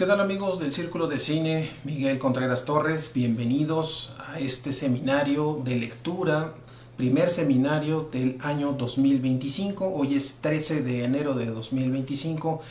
¿Qué tal amigos del Círculo de Cine? Miguel Contreras Torres, bienvenidos a este seminario de lectura, primer seminario del año 2025. Hoy es 13 de enero de 2025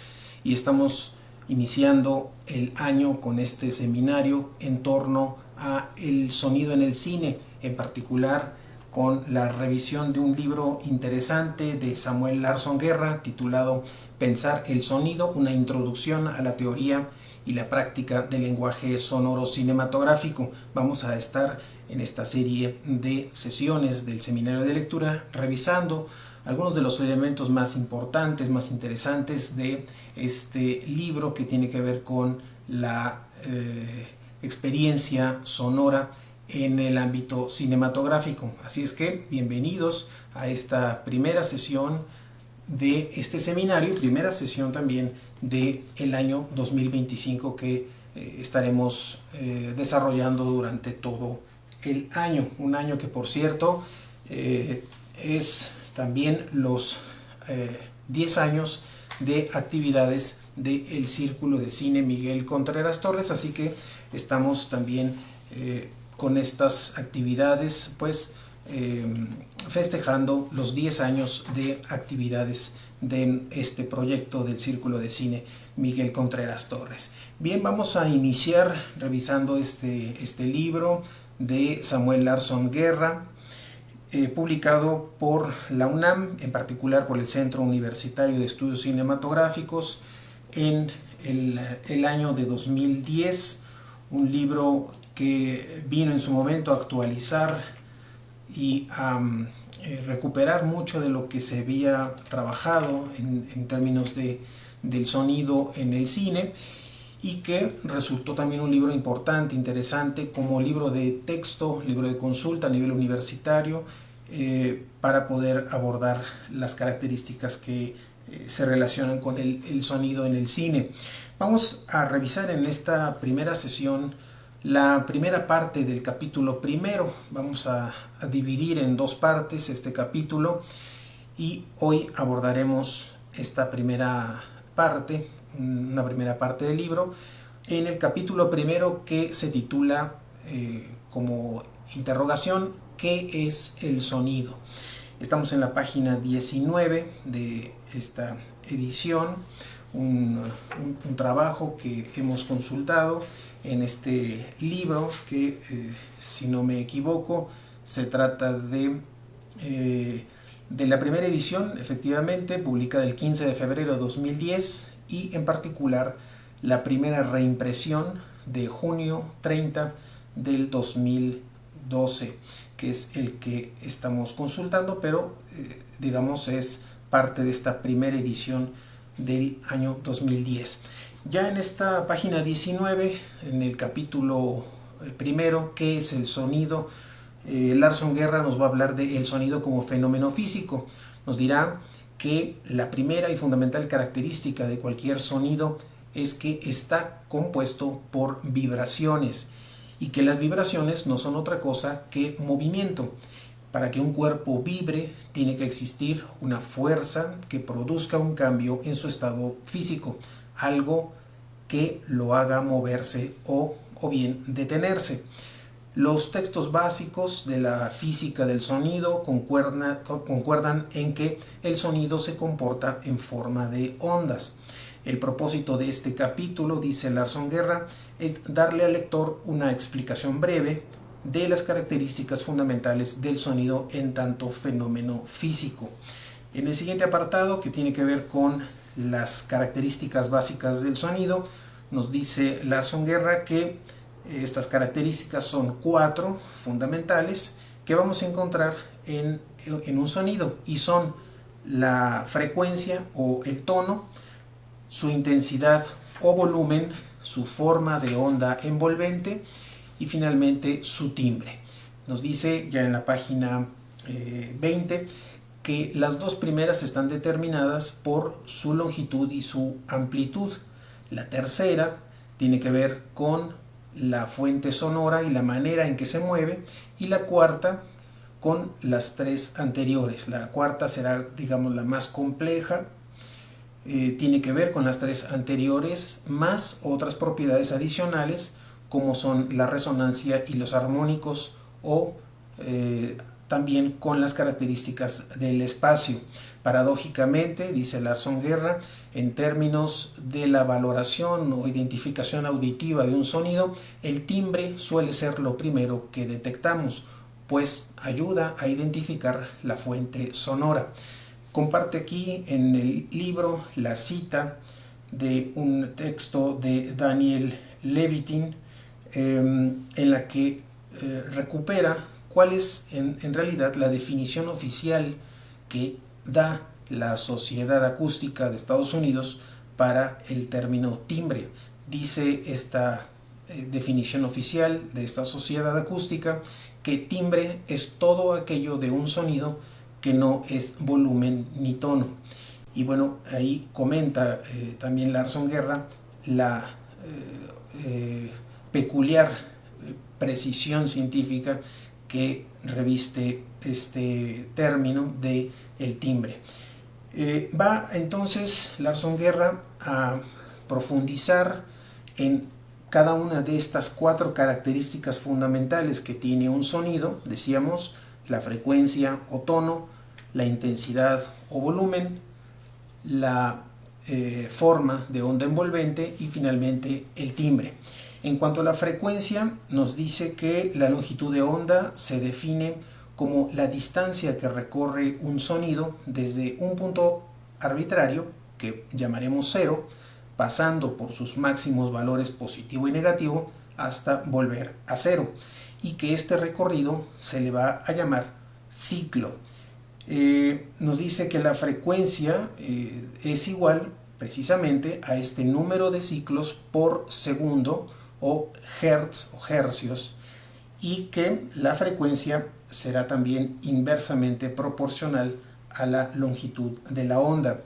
y estamos iniciando el año con este seminario en torno a el sonido en el cine, en particular con la revisión de un libro interesante de Samuel Larson Guerra titulado Pensar el sonido, una introducción a la teoría y la práctica del lenguaje sonoro cinematográfico. Vamos a estar en esta serie de sesiones del seminario de lectura revisando algunos de los elementos más importantes, más interesantes de este libro que tiene que ver con la experiencia sonora en el ámbito cinematográfico. Así es que bienvenidos a esta primera sesión de este seminario y primera sesión también del año 2025 que estaremos desarrollando durante todo el año. Un año que, por cierto, es también los 10 años de actividades del Círculo de Cine Miguel Contreras Torres, así que estamos también con estas actividades pues festejando los 10 años de actividades de este proyecto del Círculo de Cine Miguel Contreras Torres. Bien, vamos a iniciar revisando este libro de Samuel Larson Guerra, publicado por la UNAM, en particular por el Centro Universitario de Estudios Cinematográficos, en el año de 2010, un libro que vino en su momento a actualizar y a recuperar mucho de lo que se había trabajado en términos del sonido en el cine, y que resultó también un libro importante, interesante, como libro de texto, libro de consulta a nivel universitario, para poder abordar las características que se relacionan con el sonido en el cine. Vamos a revisar en esta primera sesión la primera parte del capítulo primero. Vamos a dividir en dos partes este capítulo y hoy abordaremos esta primera parte, una primera parte del libro, en el capítulo primero, que se titula como interrogación: ¿qué es el sonido? Estamos en la página 19 de esta edición, un trabajo que hemos consultado en este libro que, si no me equivoco, se trata de la primera edición, efectivamente, publicada el 15 de febrero de 2010, y en particular la primera reimpresión de junio 30 del 2012, que es el que estamos consultando, pero digamos es parte de esta primera edición del año 2010. Ya en esta página 19, en el capítulo primero, ¿qué es el sonido?, Larson Guerra nos va a hablar del sonido como fenómeno físico. Nos dirá que la primera y fundamental característica de cualquier sonido es que está compuesto por vibraciones, y que las vibraciones no son otra cosa que movimiento. Para que un cuerpo vibre tiene que existir una fuerza que produzca un cambio en su estado físico, algo que lo haga moverse o bien detenerse. Los textos básicos de la física del sonido concuerdan en que el sonido se comporta en forma de ondas. El propósito de este capítulo, dice Larson Guerra, es darle al lector una explicación breve de las características fundamentales del sonido en tanto fenómeno físico. En el siguiente apartado, que tiene que ver con las características básicas del sonido, nos dice Larson Guerra que estas características son 4 fundamentales que vamos a encontrar en un sonido, y son la frecuencia o el tono, su intensidad o volumen, su forma de onda envolvente y finalmente su timbre. Nos dice ya en la página 20 que las dos primeras están determinadas por su longitud y su amplitud. La tercera tiene que ver con la fuente sonora y la manera en que se mueve, y la cuarta con las tres anteriores. La cuarta será, digamos, la más compleja, tiene que ver con las tres anteriores, más otras propiedades adicionales como son la resonancia y los armónicos, o también con las características del espacio. Paradójicamente, dice Larson Guerra, en términos de la valoración o identificación auditiva de un sonido, el timbre suele ser lo primero que detectamos, pues ayuda a identificar la fuente sonora. Comparte aquí en el libro la cita de un texto de Daniel Levitin, en la que recupera cuál es en realidad la definición oficial que da la Sociedad Acústica de Estados Unidos para el término timbre. Dice esta definición oficial de esta sociedad acústica que timbre es todo aquello de un sonido que no es volumen ni tono. Y bueno, ahí comenta también Larson Guerra la peculiar precisión científica que reviste este término de el timbre. Va entonces Larson Guerra a profundizar en cada una de estas 4 características fundamentales que tiene un sonido. Decíamos la frecuencia o tono, la intensidad o volumen, la forma de onda envolvente y finalmente el timbre. En cuanto a la frecuencia, nos dice que la longitud de onda se define como la distancia que recorre un sonido desde un punto arbitrario, que llamaremos 0, pasando por sus máximos valores positivo y negativo hasta volver a 0, y que este recorrido se le va a llamar ciclo. Nos dice que la frecuencia es igual precisamente a este número de ciclos por segundo, o hertz o hercios, y que la frecuencia será también inversamente proporcional a la longitud de la onda.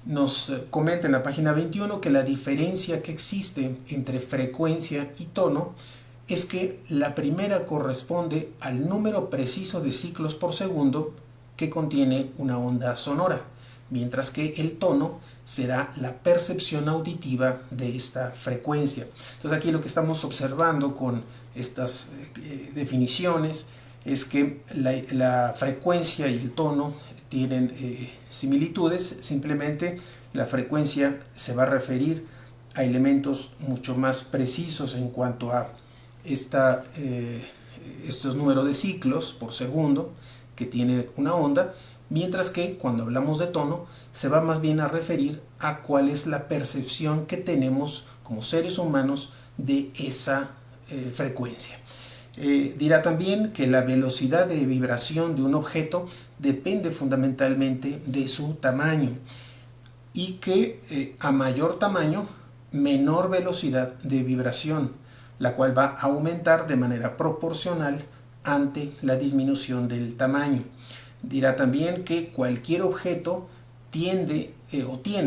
Nos comenta en la página 21 que la diferencia que existe entre frecuencia y tono es que la primera corresponde al número preciso de ciclos por segundo que contiene una onda sonora, mientras que el tono será la percepción auditiva de esta frecuencia. Entonces aquí lo que estamos observando con estas definiciones es que la frecuencia y el tono tienen similitudes. Simplemente la frecuencia se va a referir a elementos mucho más precisos en cuanto a estos números de ciclos por segundo que tiene una onda, mientras que cuando hablamos de tono se va más bien a referir a cuál es la percepción que tenemos como seres humanos de esa frecuencia. Dirá también que la velocidad de vibración de un objeto depende fundamentalmente de su tamaño, y que a mayor tamaño, menor velocidad de vibración, la cual va a aumentar de manera proporcional ante la disminución del tamaño. Dirá también que cualquier objeto tiene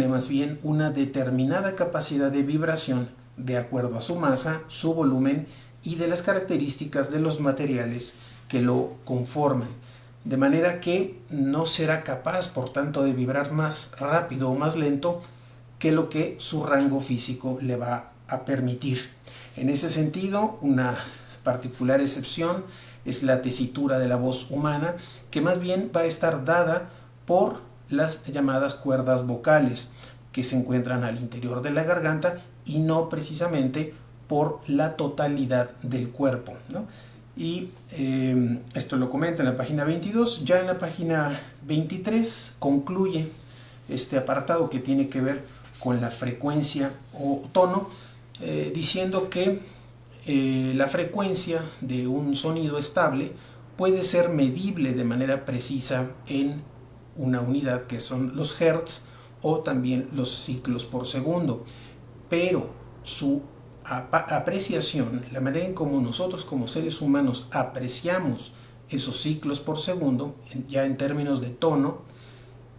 más bien una determinada capacidad de vibración de acuerdo a su masa, su volumen y de las características de los materiales que lo conforman, de manera que no será capaz, por tanto, de vibrar más rápido o más lento que lo que su rango físico le va a permitir. En ese sentido, una particular excepción es la tesitura de la voz humana, que más bien va a estar dada por las llamadas cuerdas vocales, que se encuentran al interior de la garganta, y no precisamente por la totalidad del cuerpo, ¿no? Y esto lo comenta en la página 22. Ya en la página 23 concluye este apartado que tiene que ver con la frecuencia o tono, diciendo que la frecuencia de un sonido estable puede ser medible de manera precisa en una unidad que son los hertz o también los ciclos por segundo, pero su apreciación, la manera en cómo nosotros como seres humanos apreciamos esos ciclos por segundo, ya en términos de tono,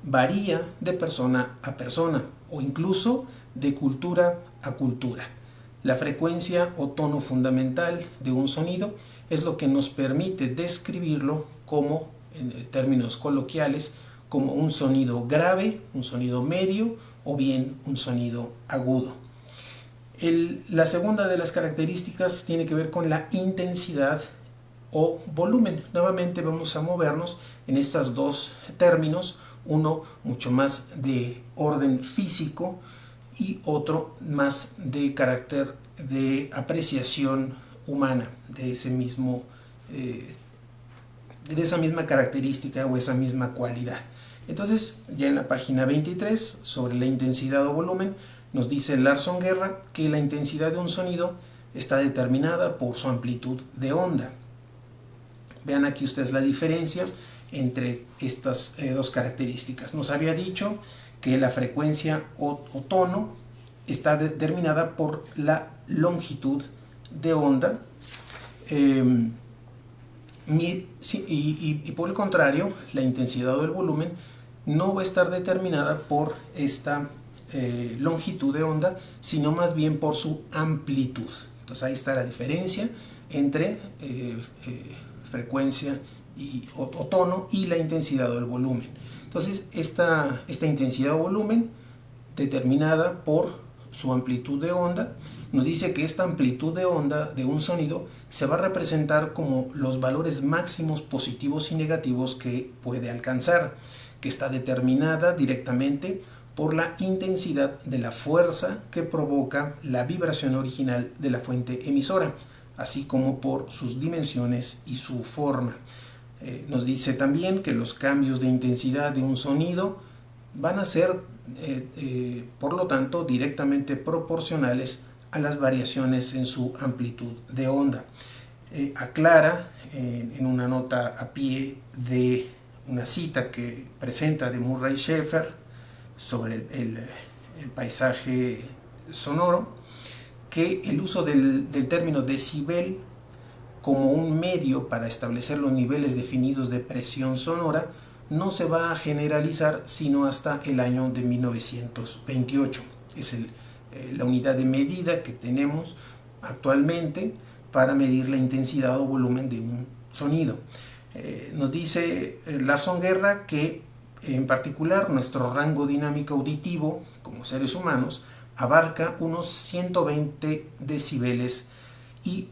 varía de persona a persona o incluso de cultura a cultura. La frecuencia o tono fundamental de un sonido es lo que nos permite describirlo como, en términos coloquiales, como un sonido grave, un sonido medio o bien un sonido agudo. La segunda de las características tiene que ver con la intensidad o volumen. Nuevamente vamos a movernos en estos dos términos, uno mucho más de orden físico y otro más de carácter de apreciación humana, de esa misma característica o esa misma cualidad. Entonces, ya en la página 23, sobre la intensidad o volumen, nos dice Larson Guerra que la intensidad de un sonido está determinada por su amplitud de onda. Vean aquí ustedes la diferencia entre estas dos características. Nos había dicho que la frecuencia o tono está determinada por la longitud de onda, y por el contrario, la intensidad o el volumen no va a estar determinada por esta longitud de onda, sino más bien por su amplitud. Entonces ahí está la diferencia entre frecuencia o tono y la intensidad o el volumen. Entonces esta intensidad o volumen determinada por su amplitud de onda nos dice que esta amplitud de onda de un sonido se va a representar como los valores máximos positivos y negativos que puede alcanzar, que está determinada directamente por la intensidad de la fuerza que provoca la vibración original de la fuente emisora, así como por sus dimensiones y su forma. Nos dice también que los cambios de intensidad de un sonido van a ser, por lo tanto, directamente proporcionales a las variaciones en su amplitud de onda. Aclara en una nota a pie de una cita que presenta de Murray Schafer sobre el paisaje sonoro, que el uso del término decibel como un medio para establecer los niveles definidos de presión sonora no se va a generalizar sino hasta el año de 1928. Es la unidad de medida que tenemos actualmente para medir la intensidad o volumen de un sonido. Nos dice Larson Guerra que en particular nuestro rango dinámico auditivo como seres humanos abarca unos 120 decibeles, y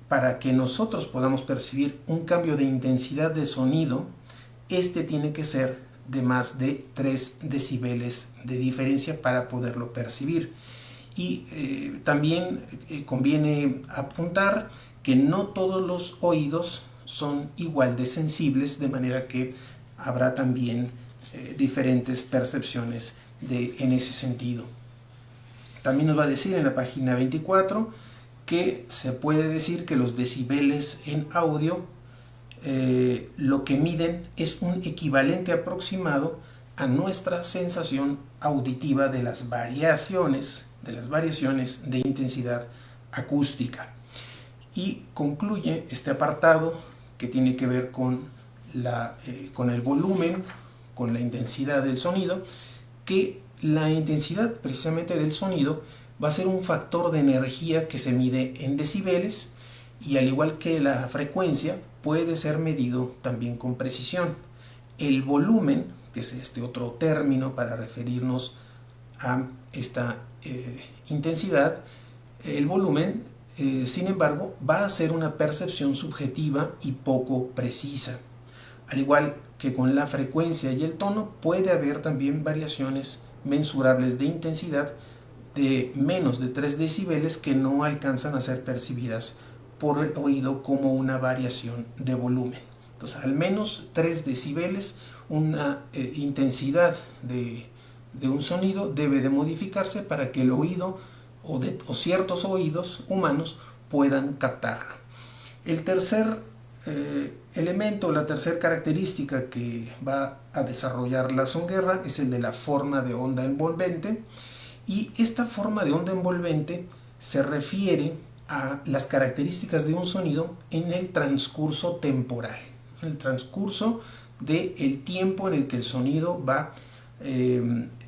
para que nosotros podamos percibir un cambio de intensidad de sonido, este tiene que ser de más de 3 decibeles de diferencia para poderlo percibir. Y también conviene apuntar que no todos los oídos son igual de sensibles, de manera que habrá también diferentes percepciones en ese sentido. También nos va a decir en la página 24 que se puede decir que los decibeles en audio lo que miden es un equivalente aproximado a nuestra sensación auditiva de las variaciones de intensidad acústica. Y concluye este apartado que tiene que ver con el volumen, con la intensidad del sonido, que la intensidad precisamente del sonido va a ser un factor de energía que se mide en decibeles, y al igual que la frecuencia puede ser medido también con precisión. El volumen, que es este otro término para referirnos a esta intensidad, el volumen, sin embargo, va a ser una percepción subjetiva y poco precisa. Al igual que con la frecuencia y el tono, puede haber también variaciones mensurables de intensidad de menos de 3 decibeles que no alcanzan a ser percibidas por el oído como una variación de volumen. Entonces, al menos 3 decibeles, una intensidad de un sonido debe de modificarse para que el oído o ciertos oídos humanos puedan captarlo. El tercer elemento, la tercera característica que va a desarrollar Larson Guerra es el de la forma de onda envolvente, y esta forma de onda envolvente se refiere a las características de un sonido en el transcurso temporal, en el transcurso del tiempo en el que el sonido va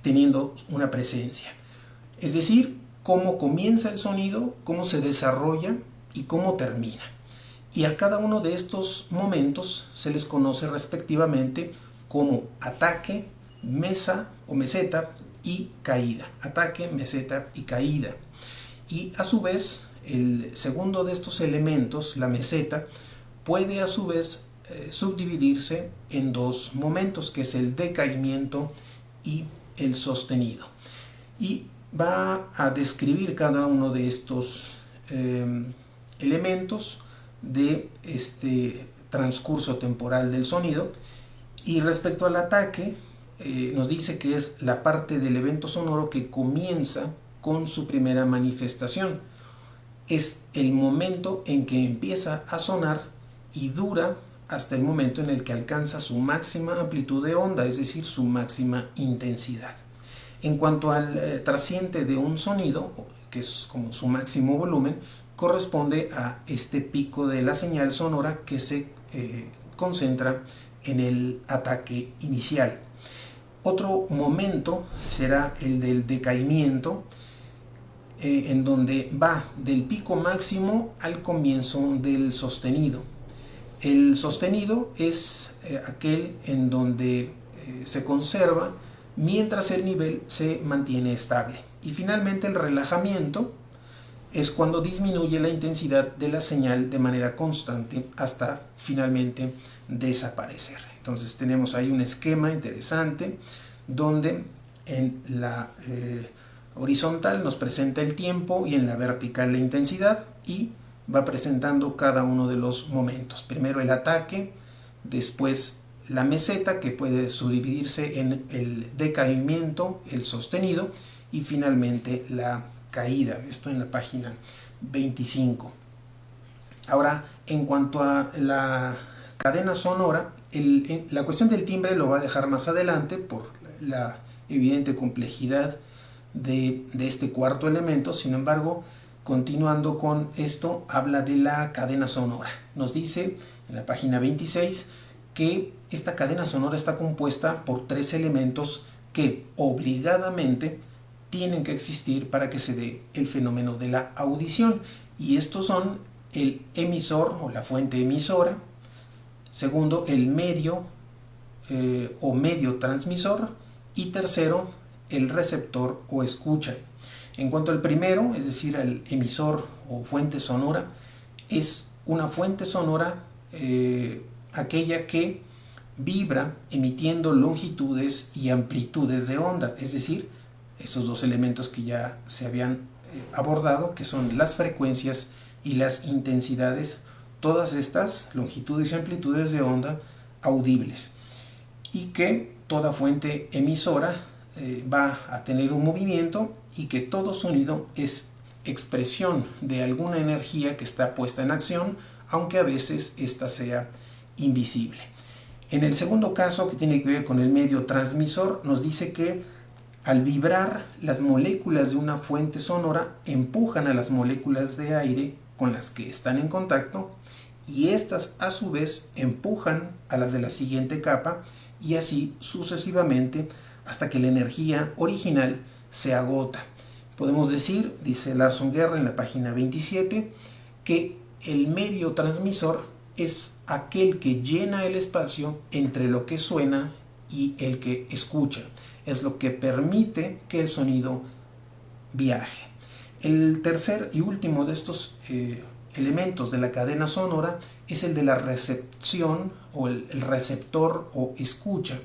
teniendo una presencia. Es decir, cómo comienza el sonido, cómo se desarrolla y cómo termina. Y a cada uno de estos momentos se les conoce respectivamente como ataque, mesa o meseta y caída. Ataque, meseta y caída. Y a su vez, el segundo de estos elementos, la meseta, puede a su vez subdividirse en dos momentos, que es el decaimiento y el sostenido. Y va a describir cada uno de estos elementos de este transcurso temporal del sonido. Y respecto al ataque, nos dice que es la parte del evento sonoro que comienza con su primera manifestación. Es el momento en que empieza a sonar y dura hasta el momento en el que alcanza su máxima amplitud de onda, es decir, su máxima intensidad. En cuanto al trasciente de un sonido, que es como su máximo volumen, corresponde a este pico de la señal sonora que se concentra en el ataque inicial. Otro momento será el del decaimiento, en donde va del pico máximo al comienzo del sostenido. El sostenido es aquel en donde se conserva mientras el nivel se mantiene estable. Y finalmente el relajamiento es cuando disminuye la intensidad de la señal de manera constante hasta finalmente desaparecer. Entonces tenemos ahí un esquema interesante donde en la horizontal nos presenta el tiempo y en la vertical la intensidad, y va presentando cada uno de los momentos. Primero el ataque, después la meseta, que puede subdividirse en el decaimiento, el sostenido, y finalmente la caída. Esto en la página 25. Ahora, en cuanto a la cadena sonora, la cuestión del timbre lo va a dejar más adelante por la evidente complejidad de este cuarto elemento. Sin embargo, continuando con esto, habla de la cadena sonora. Nos dice en la página 26 que esta cadena sonora está compuesta por tres elementos que obligadamente tienen que existir para que se dé el fenómeno de la audición, y estos son el emisor o la fuente emisora, segundo el medio o medio transmisor, y tercero el receptor o escucha. En cuanto al primero, es decir, el emisor o fuente sonora, es una fuente sonora aquella que vibra emitiendo longitudes y amplitudes de onda, es decir, esos dos elementos que ya se habían abordado, que son las frecuencias y las intensidades, todas estas longitudes y amplitudes de onda audibles, y que toda fuente emisora va a tener un movimiento, y que todo sonido es expresión de alguna energía que está puesta en acción, aunque a veces ésta sea invisible. En el segundo caso, que tiene que ver con el medio transmisor, nos dice que al vibrar, las moléculas de una fuente sonora empujan a las moléculas de aire con las que están en contacto, y estas a su vez empujan a las de la siguiente capa, y así sucesivamente hasta que la energía original se agota. Podemos decir, dice Larson Guerra en la página 27, que el medio transmisor es aquel que llena el espacio entre lo que suena y el que escucha. Es lo que permite que el sonido viaje. El tercer y último de estos elementos de la cadena sonora es el de la recepción o el receptor o escucha.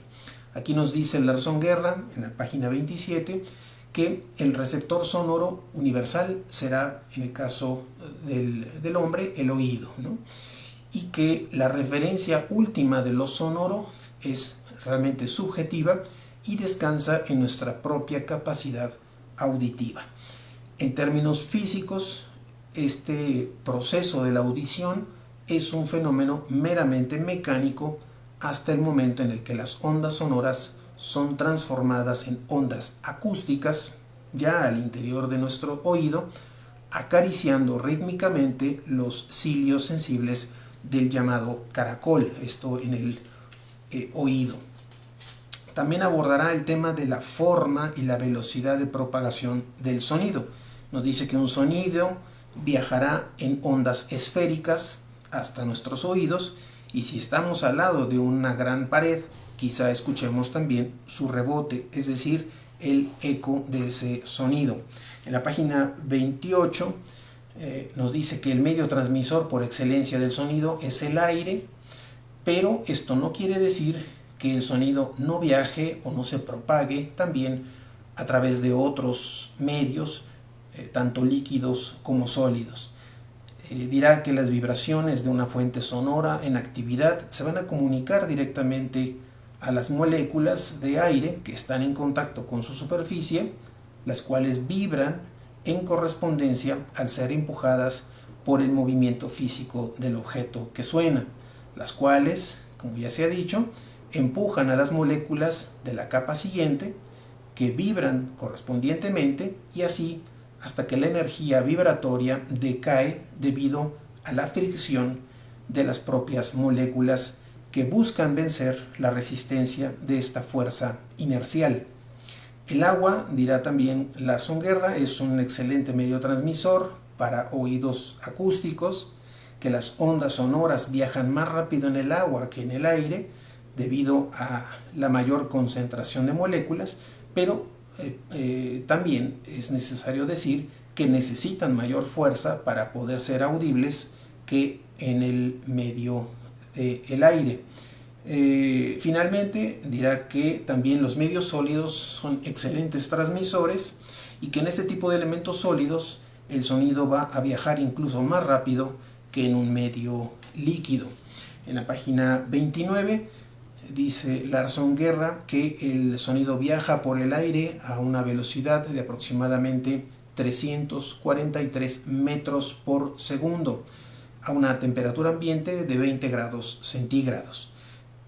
Aquí nos dice Larson Guerra en la página 27 que el receptor sonoro universal será, en el caso del hombre, el oído, ¿no? Y que la referencia última de lo sonoro es realmente subjetiva y descansa en nuestra propia capacidad auditiva. En términos físicos, este proceso de la audición es un fenómeno meramente mecánico hasta el momento en el que las ondas sonoras son transformadas en ondas acústicas ya al interior de nuestro oído, acariciando rítmicamente los cilios sensibles del llamado caracol, esto en el oído. También abordará el tema de la forma y la velocidad de propagación del sonido. Nos dice que un sonido viajará en ondas esféricas hasta nuestros oídos, y si estamos al lado de una gran pared quizá escuchemos también su rebote, es decir, el eco de ese sonido. En la página 28 nos dice que el medio transmisor por excelencia del sonido es el aire, pero esto no quiere decir que el sonido no viaje o no se propague también a través de otros medios, tanto líquidos como sólidos. Dirá que las vibraciones de una fuente sonora en actividad se van a comunicar directamente a las moléculas de aire que están en contacto con su superficie, las cuales vibran en correspondencia al ser empujadas por el movimiento físico del objeto que suena, las cuales, como ya se ha dicho, empujan a las moléculas de la capa siguiente, que vibran correspondientemente, y así hasta que la energía vibratoria decae debido a la fricción de las propias moléculas que buscan vencer la resistencia de esta fuerza inercial. El agua, dirá también Larson Guerra, es un excelente medio transmisor para oídos acústicos, que las ondas sonoras viajan más rápido en el agua que en el aire debido a la mayor concentración de moléculas, pero también es necesario decir que necesitan mayor fuerza para poder ser audibles que en el medio del aire. Finalmente dirá que también los medios sólidos son excelentes transmisores y que en este tipo de elementos sólidos el sonido va a viajar incluso más rápido que en un medio líquido. En la página 29 dice Larson Guerra que el sonido viaja por el aire a una velocidad de aproximadamente 343 metros por segundo a una temperatura ambiente de 20 grados centígrados.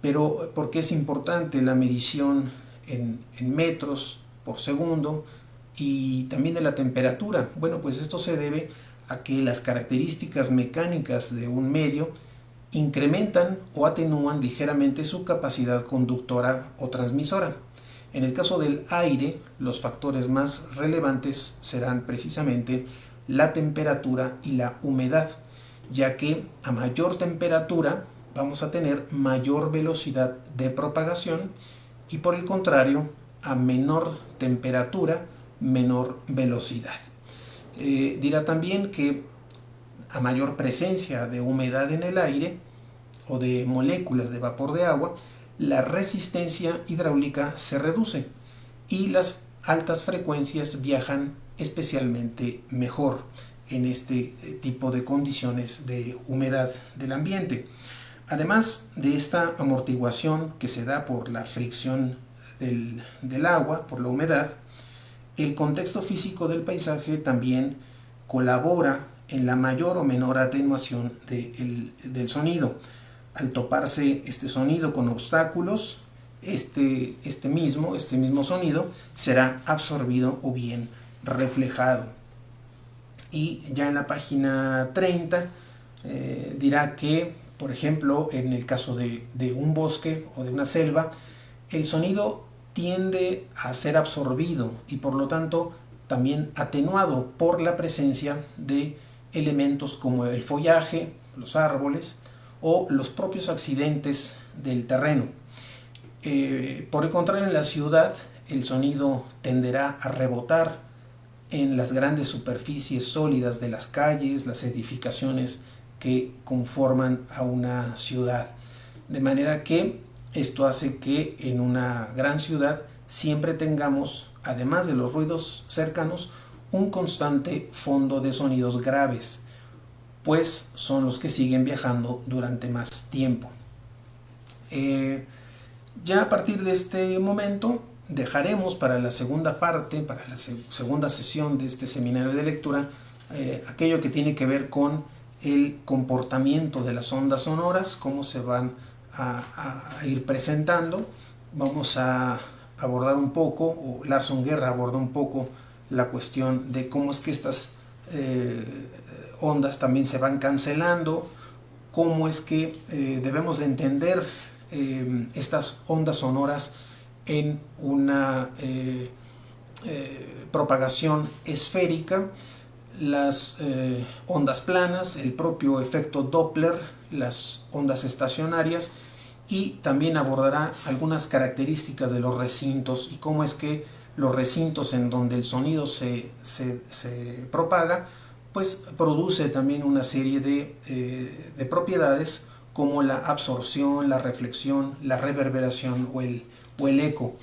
Pero ¿por qué es importante la medición en metros por segundo y también de la temperatura? Bueno, pues esto se debe a que las características mecánicas de un medio incrementan o atenúan ligeramente su capacidad conductora o transmisora. En el caso del aire, los factores más relevantes serán precisamente la temperatura y la humedad, ya que a mayor temperatura vamos a tener mayor velocidad de propagación y por el contrario, a menor temperatura, menor velocidad. Dirá también que a mayor presencia de humedad en el aire o de moléculas de vapor de agua, la resistencia hidráulica se reduce y las altas frecuencias viajan especialmente mejor en este tipo de condiciones de humedad del ambiente. Además de esta amortiguación que se da por la fricción del agua, por la humedad, el contexto físico del paisaje también colabora en la mayor o menor atenuación del sonido. Al toparse este sonido con obstáculos, este mismo sonido será absorbido o bien reflejado. Y ya en la página 30 dirá que, por ejemplo, en el caso de un bosque o de una selva, el sonido tiende a ser absorbido y por lo tanto también atenuado por la presencia de elementos como el follaje, los árboles o los propios accidentes del terreno. Por el contrario, en la ciudad el sonido tenderá a rebotar en las grandes superficies sólidas de las calles, las edificaciones que conforman a una ciudad. De manera que esto hace que en una gran ciudad siempre tengamos, además de los ruidos cercanos, un constante fondo de sonidos graves, pues son los que siguen viajando durante más tiempo. Ya a partir de este momento dejaremos para la segunda parte, para la segunda sesión de este seminario de lectura, aquello que tiene que ver con el comportamiento de las ondas sonoras, cómo se van a ir presentando. Vamos a abordar un poco, o Larson Guerra aborda un poco la cuestión de cómo es que estas ondas también se van cancelando, cómo es que debemos de entender estas ondas sonoras en una propagación esférica, las ondas planas, el propio efecto Doppler, las ondas estacionarias y también abordará algunas características de los recintos y cómo es que los recintos en donde el sonido se propaga, pues produce también una serie de propiedades como la absorción, la reflexión, la reverberación o el eco.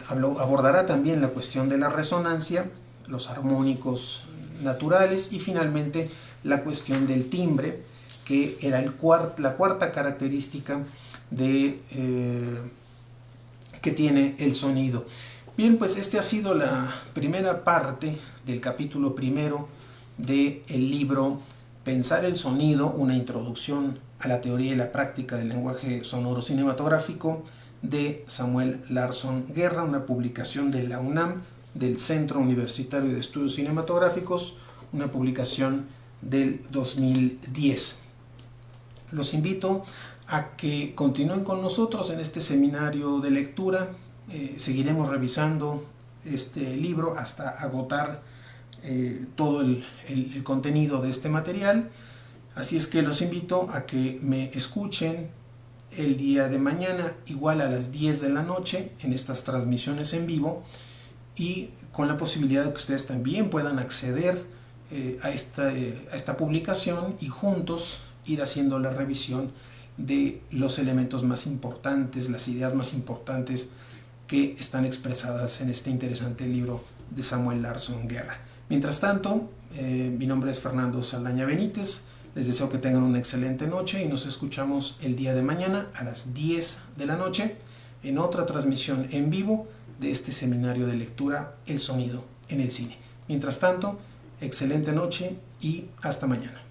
Abordará también la cuestión de la resonancia, los armónicos naturales y finalmente la cuestión del timbre, que era la cuarta característica que tiene el sonido. Bien, pues esta ha sido la primera parte del capítulo primero del libro Pensar el sonido, una introducción a la teoría y la práctica del lenguaje sonoro cinematográfico, de Samuel Larsson Guerra, una publicación de la UNAM, del Centro Universitario de Estudios Cinematográficos, una publicación del 2010. Los invito a que continúen con nosotros en este seminario de lectura. Seguiremos revisando este libro hasta agotar todo el contenido de este material. Así es que los invito a que me escuchen el día de mañana, igual a las 10 de la noche, en estas transmisiones en vivo, y con la posibilidad de que ustedes también puedan acceder a esta publicación y juntos ir haciendo la revisión de los elementos más importantes, las ideas más importantes que están expresadas en este interesante libro de Samuel Larsson Guerra. Mientras tanto, mi nombre es Fernando Saldaña Benítez. Les deseo que tengan una excelente noche y nos escuchamos el día de mañana a las 10 de la noche en otra transmisión en vivo de este seminario de lectura El sonido en el cine. Mientras tanto, excelente noche y hasta mañana.